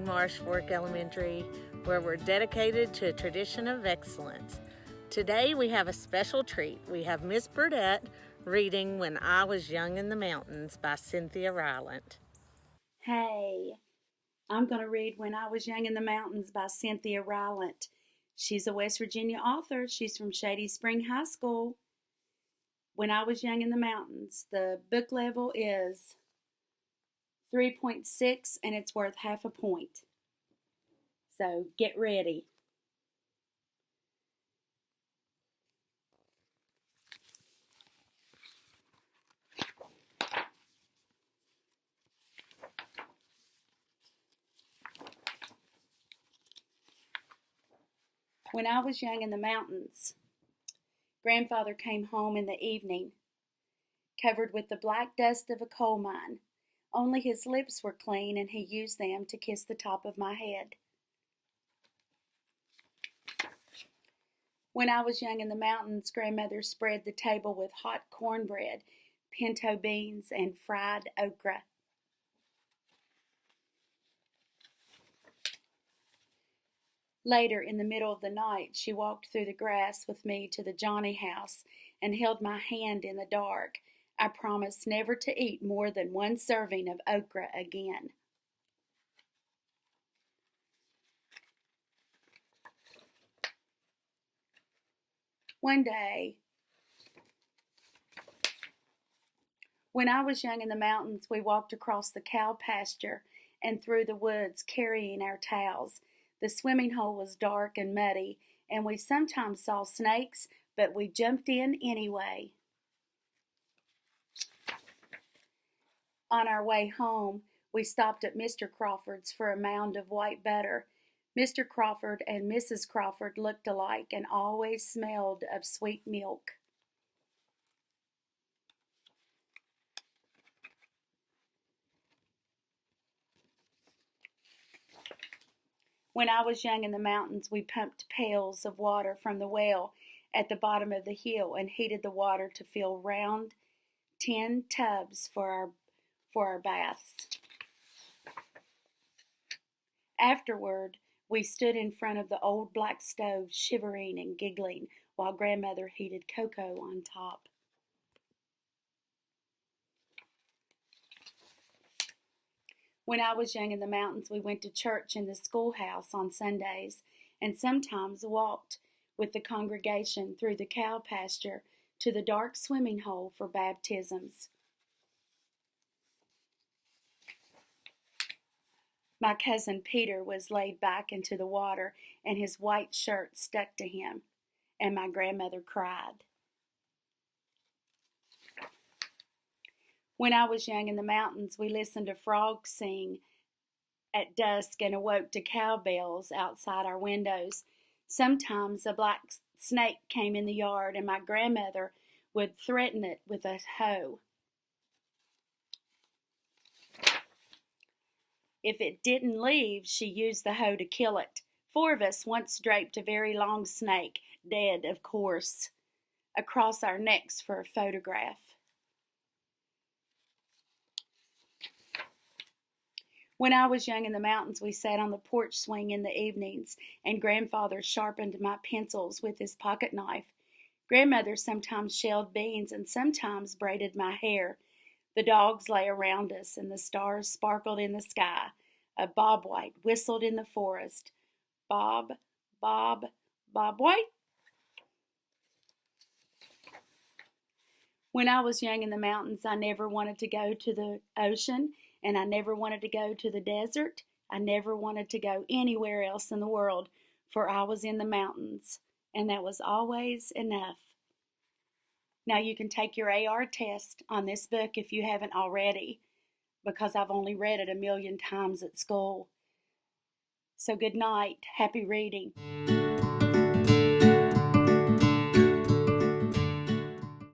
Marsh Fork Elementary, where we're dedicated to a tradition of excellence. Today we have a special treat. We have Miss Burdette reading When I Was Young in the Mountains by Cynthia Rylant. Hey, I'm going to read When I Was Young in the Mountains by Cynthia Rylant. She's a West Virginia author. She's from Shady Spring High School. When I Was Young in the Mountains. The book level is 3.6 and it's worth half a point. So get ready. When I was young in the mountains, Grandfather came home in the evening, covered with the black dust of a coal mine. Only his lips were clean, and he used them to kiss the top of my head. When I was young in the mountains, Grandmother spread the table with hot cornbread, pinto beans, and fried okra. Later, in the middle of the night, she walked through the grass with me to the Johnny house and held my hand in the dark. I promised never to eat more than one serving of okra again. One day, when I was young in the mountains, we walked across the cow pasture and through the woods carrying our towels. The swimming hole was dark and muddy, and we sometimes saw snakes, but we jumped in anyway. On our way home, we stopped at Mr. Crawford's for a mound of white butter. Mr. Crawford and Mrs. Crawford looked alike and always smelled of sweet milk. When I was young in the mountains, we pumped pails of water from the well at the bottom of the hill and heated the water to fill round tin tubs for our baths. Afterward, we stood in front of the old black stove, shivering and giggling, while Grandmother heated cocoa on top. When I was young in the mountains, we went to church in the schoolhouse on Sundays and sometimes walked with the congregation through the cow pasture to the dark swimming hole for baptisms. My cousin Peter was laid back into the water and his white shirt stuck to him, and my grandmother cried. When I was young in the mountains, we listened to frogs sing at dusk and awoke to cowbells outside our windows. Sometimes a black snake came in the yard, and my grandmother would threaten it with a hoe. If it didn't leave, she used the hoe to kill it. 4 of us once draped a very long snake, dead of course, across our necks for a photograph. When I was young in the mountains, we sat on the porch swing in the evenings, and Grandfather sharpened my pencils with his pocket knife. Grandmother sometimes shelled beans and sometimes braided my hair. The dogs lay around us, and the stars sparkled in the sky. A bobwhite whistled in the forest. Bob, Bob, Bobwhite. When I was young in the mountains, I never wanted to go to the ocean, and I never wanted to go to the desert. I never wanted to go anywhere else in the world, for I was in the mountains, and that was always enough. Now you can take your AR test on this book if you haven't already, because I've only read it 1,000,000 times at school. So good night. Happy reading.